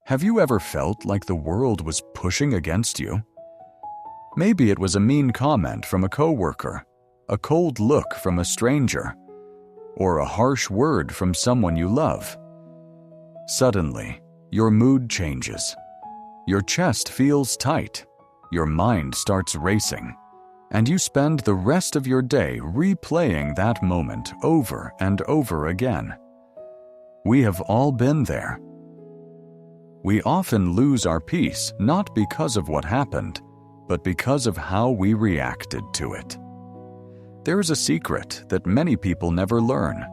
Have you ever felt like the world was pushing against you? Maybe it was a mean comment from a coworker, a cold look from a stranger, or a harsh word from someone you love. Suddenly, your mood changes. Your chest feels tight, your mind starts racing, and you spend the rest of your day replaying that moment over and over again. We have all been there. We often lose our peace not because of what happened, but because of how we reacted to it. There is a secret that many people never learn.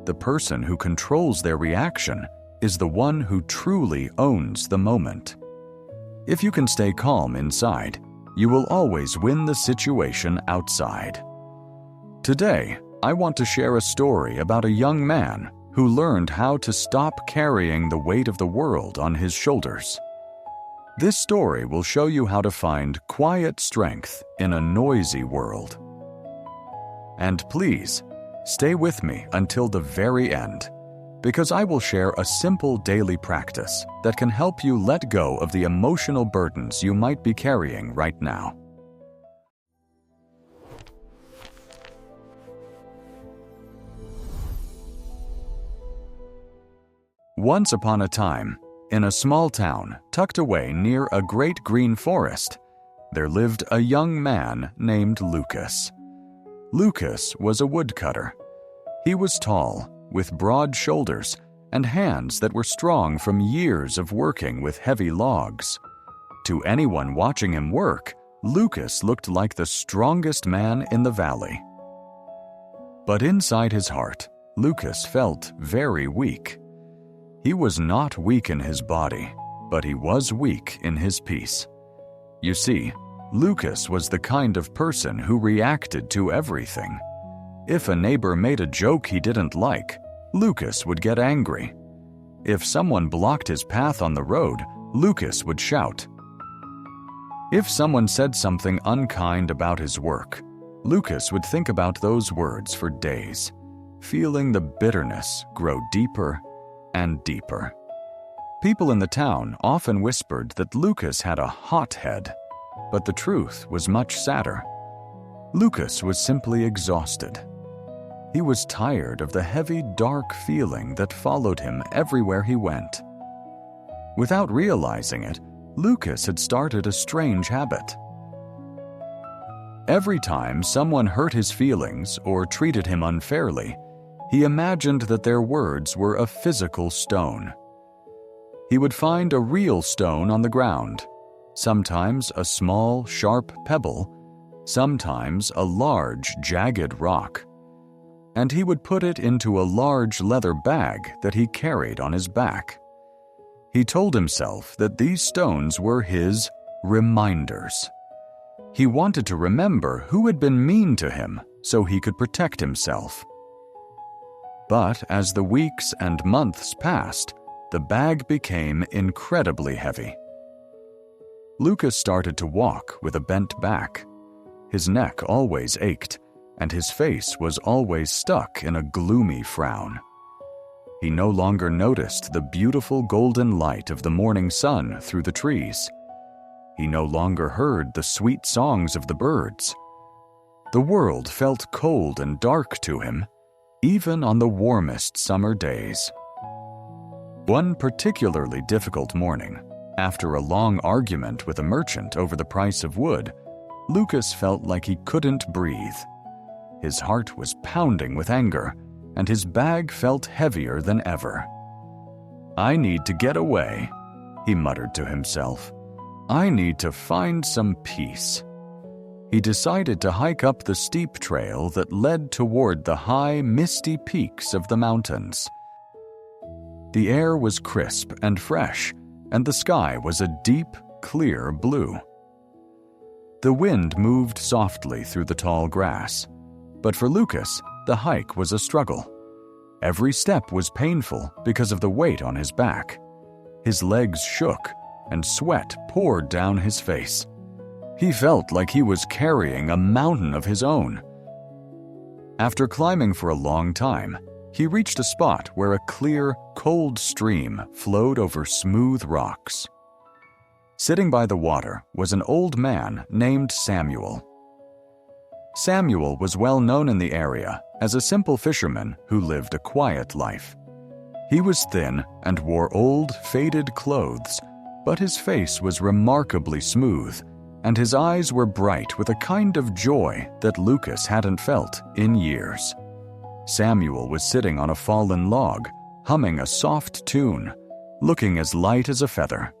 The person who controls their reaction is the one who truly owns the moment. If you can stay calm inside, you will always win the situation outside. Today, I want to share a story about a young man who learned how to stop carrying the weight of the world on his shoulders. This story will show you how to find quiet strength in a noisy world. And please, stay with me until the very end, because I will share a simple daily practice that can help you let go of the emotional burdens you might be carrying right now. Once upon a time, in a small town tucked away near a great green forest, there lived a young man named Lucas. Lucas was a woodcutter. He was tall, with broad shoulders and hands that were strong from years of working with heavy logs. To anyone watching him work, Lucas looked like the strongest man in the valley. But inside his heart, Lucas felt very weak. He was not weak in his body, but he was weak in his peace. You see, Lucas was the kind of person who reacted to everything. If a neighbor made a joke he didn't like, Lucas would get angry. If someone blocked his path on the road, Lucas would shout. If someone said something unkind about his work, Lucas would think about those words for days, feeling the bitterness grow deeper and deeper. People in the town often whispered that Lucas had a hot head, but the truth was much sadder. Lucas was simply exhausted. He was tired of the heavy, dark feeling that followed him everywhere he went. Without realizing it, Lucas had started a strange habit. Every time someone hurt his feelings or treated him unfairly, he imagined that their words were a physical stone. He would find a real stone on the ground, sometimes a small, sharp pebble, sometimes a large, jagged rock, and he would put it into a large leather bag that he carried on his back. He told himself that these stones were his reminders. He wanted to remember who had been mean to him so he could protect himself. But as the weeks and months passed, the bag became incredibly heavy. Lucas started to walk with a bent back. His neck always ached, and his face was always stuck in a gloomy frown. He no longer noticed the beautiful golden light of the morning sun through the trees. He no longer heard the sweet songs of the birds. The world felt cold and dark to him, even on the warmest summer days. One particularly difficult morning, after a long argument with a merchant over the price of wood, Lucas felt like he couldn't breathe. His heart was pounding with anger, and his bag felt heavier than ever. "I need to get away," he muttered to himself. "I need to find some peace." He decided to hike up the steep trail that led toward the high, misty peaks of the mountains. The air was crisp and fresh, and the sky was a deep, clear blue. The wind moved softly through the tall grass, but for Lucas, the hike was a struggle. Every step was painful because of the weight on his back. His legs shook, and sweat poured down his face. He felt like he was carrying a mountain of his own. After climbing for a long time, He reached a spot where a clear, cold stream flowed over smooth rocks. Sitting by the water was an old man named Samuel. Samuel was well known in the area as a simple fisherman who lived a quiet life. He was thin and wore old, faded clothes, but his face was remarkably smooth, and his eyes were bright with a kind of joy that Lucas hadn't felt in years. Samuel was sitting on a fallen log, humming a soft tune, looking as light as a feather.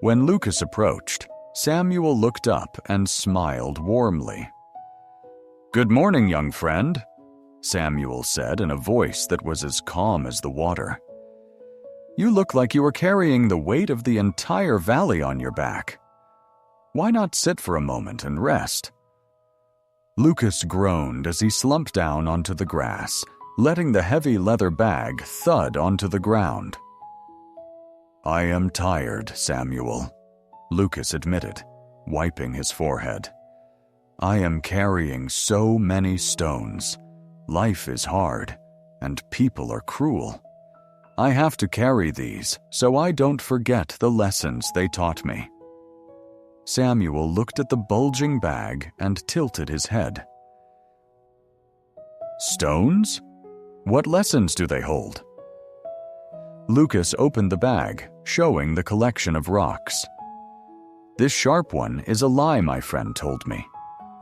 When Lucas approached, Samuel looked up and smiled warmly. "Good morning, young friend," Samuel said in a voice that was as calm as the water. "You look like you were carrying the weight of the entire valley on your back. Why not sit for a moment and rest?" Lucas groaned as he slumped down onto the grass, letting the heavy leather bag thud onto the ground. "I am tired, Samuel," Lucas admitted, wiping his forehead. "I am carrying so many stones. Life is hard, and people are cruel. I have to carry these so I don't forget the lessons they taught me." Samuel looked at the bulging bag and tilted his head. "Stones? What lessons do they hold?" Lucas opened the bag, showing the collection of rocks. "This sharp one is a lie my friend told me,"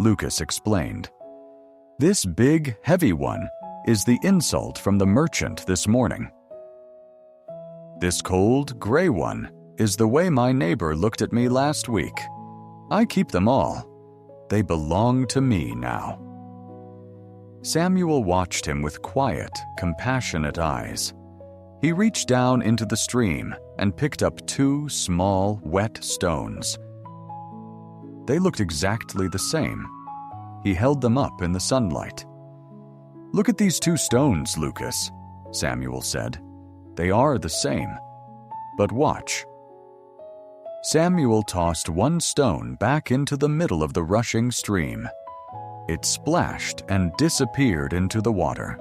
Lucas explained. "This big, heavy one is the insult from the merchant this morning. This cold, gray one is the way my neighbor looked at me last week. I keep them all. They belong to me now." Samuel watched him with quiet, compassionate eyes. He reached down into the stream and picked up 2 small, wet stones. They looked exactly the same. He held them up in the sunlight. "Look at these 2 stones, Lucas," Samuel said. "They are the same. But watch." Samuel tossed one stone back into the middle of the rushing stream. It splashed and disappeared into the water.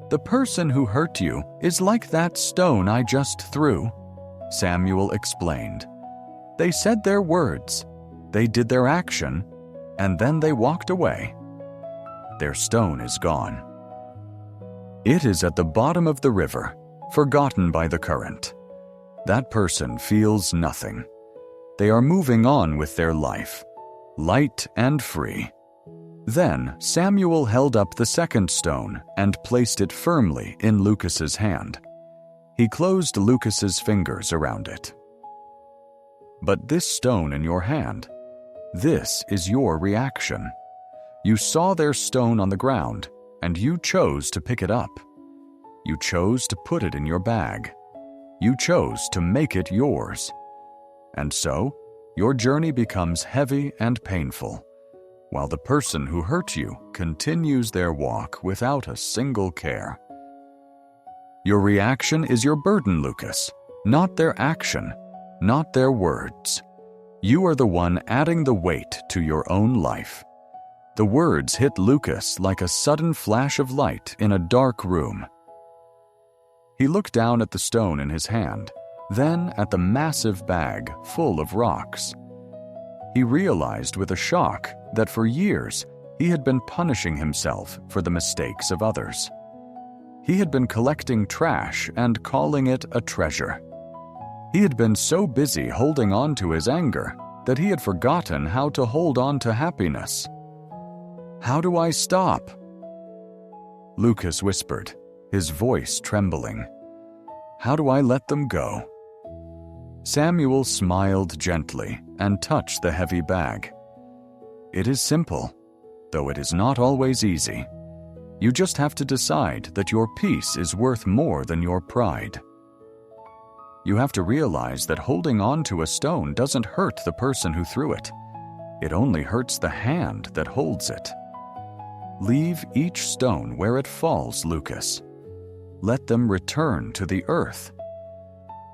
"The person who hurt you is like that stone I just threw," Samuel explained. "They said their words, they did their action, and then they walked away. Their stone is gone. It is at the bottom of the river, forgotten by the current. That person feels nothing. They are moving on with their life, light and free." Then Samuel held up the second stone and placed it firmly in Lucas's hand. He closed Lucas's fingers around it. "But this stone in your hand, this is your reaction. You saw their stone on the ground, and you chose to pick it up. You chose to put it in your bag. You chose to make it yours. And so, your journey becomes heavy and painful, while the person who hurt you continues their walk without a single care. Your reaction is your burden, Lucas, not their action, not their words. You are the one adding the weight to your own life." The words hit Lucas like a sudden flash of light in a dark room. He looked down at the stone in his hand, then at the massive bag full of rocks. He realized with a shock that for years he had been punishing himself for the mistakes of others. He had been collecting trash and calling it a treasure. He had been so busy holding on to his anger that he had forgotten how to hold on to happiness. "How do I stop?" Lucas whispered, his voice trembling. "How do I let them go?" Samuel smiled gently and touched the heavy bag. "It is simple, though it is not always easy. You just have to decide that your peace is worth more than your pride. You have to realize that holding on to a stone doesn't hurt the person who threw it. It only hurts the hand that holds it. Leave each stone where it falls, Lucas. Let them return to the earth.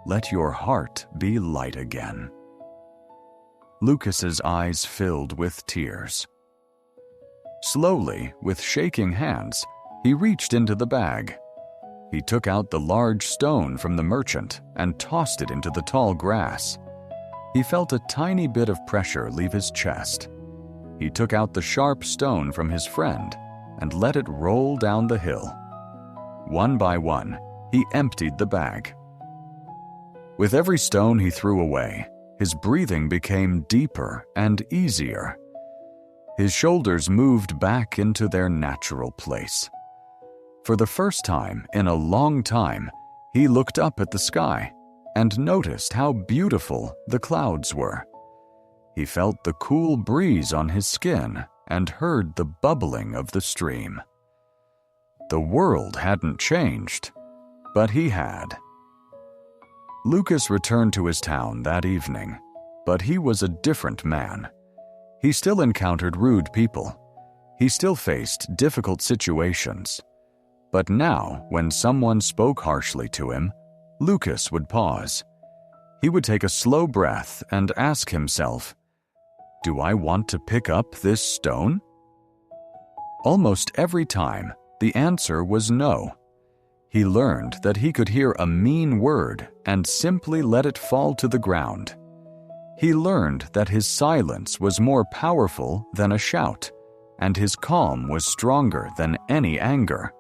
Let your heart be light again." Lucas's eyes filled with tears. Slowly, with shaking hands, He reached into the bag. He took out the large stone from the merchant and tossed it into the tall grass. He felt a tiny bit of pressure leave his chest. He took out the sharp stone from his friend and let it roll down the hill. One by one, he emptied the bag. With every stone he threw away, his breathing became deeper and easier. His shoulders moved back into their natural place. For the first time in a long time, he looked up at the sky and noticed how beautiful the clouds were. He felt the cool breeze on his skin and heard the bubbling of the stream. The world hadn't changed, but he had. Lucas returned to his town that evening, but he was a different man. He still encountered rude people. He still faced difficult situations. But now, when someone spoke harshly to him, Lucas would pause. He would take a slow breath and ask himself, "Do I want to pick up this stone?" Almost every time, the answer was no. He learned that he could hear a mean word and simply let it fall to the ground. He learned that his silence was more powerful than a shout, and his calm was stronger than any anger.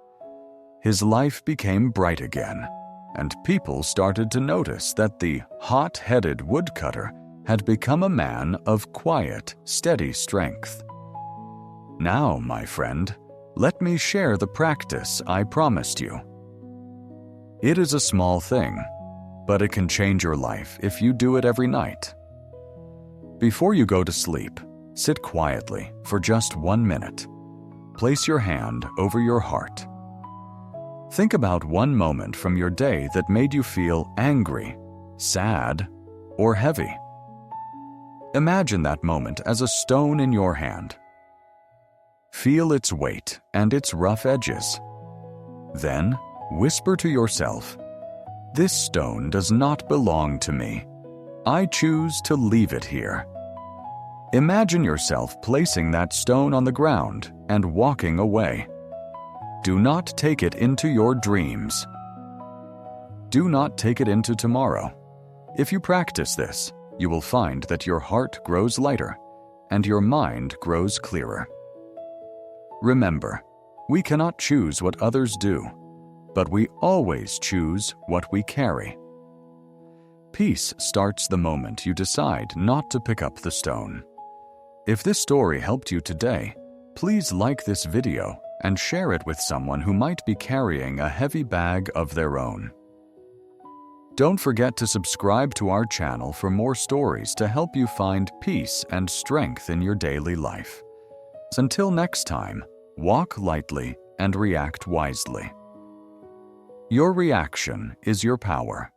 His life became bright again, and people started to notice that the hot-headed woodcutter had become a man of quiet, steady strength. Now, my friend, let me share the practice I promised you. It is a small thing, but it can change your life if you do it every night. Before you go to sleep, sit quietly for just 1 minute. Place your hand over your heart. Think about one moment from your day that made you feel angry, sad, or heavy. Imagine that moment as a stone in your hand. Feel its weight and its rough edges. Then, whisper to yourself, "This stone does not belong to me. I choose to leave it here." Imagine yourself placing that stone on the ground and walking away. Do not take it into your dreams. Do not take it into tomorrow. If you practice this, you will find that your heart grows lighter and your mind grows clearer. Remember, we cannot choose what others do, but we always choose what we carry. Peace starts the moment you decide not to pick up the stone. If this story helped you today, please like this video and share it with someone who might be carrying a heavy bag of their own. Don't forget to subscribe to our channel for more stories to help you find peace and strength in your daily life. Until next time, walk lightly and react wisely. Your reaction is your power.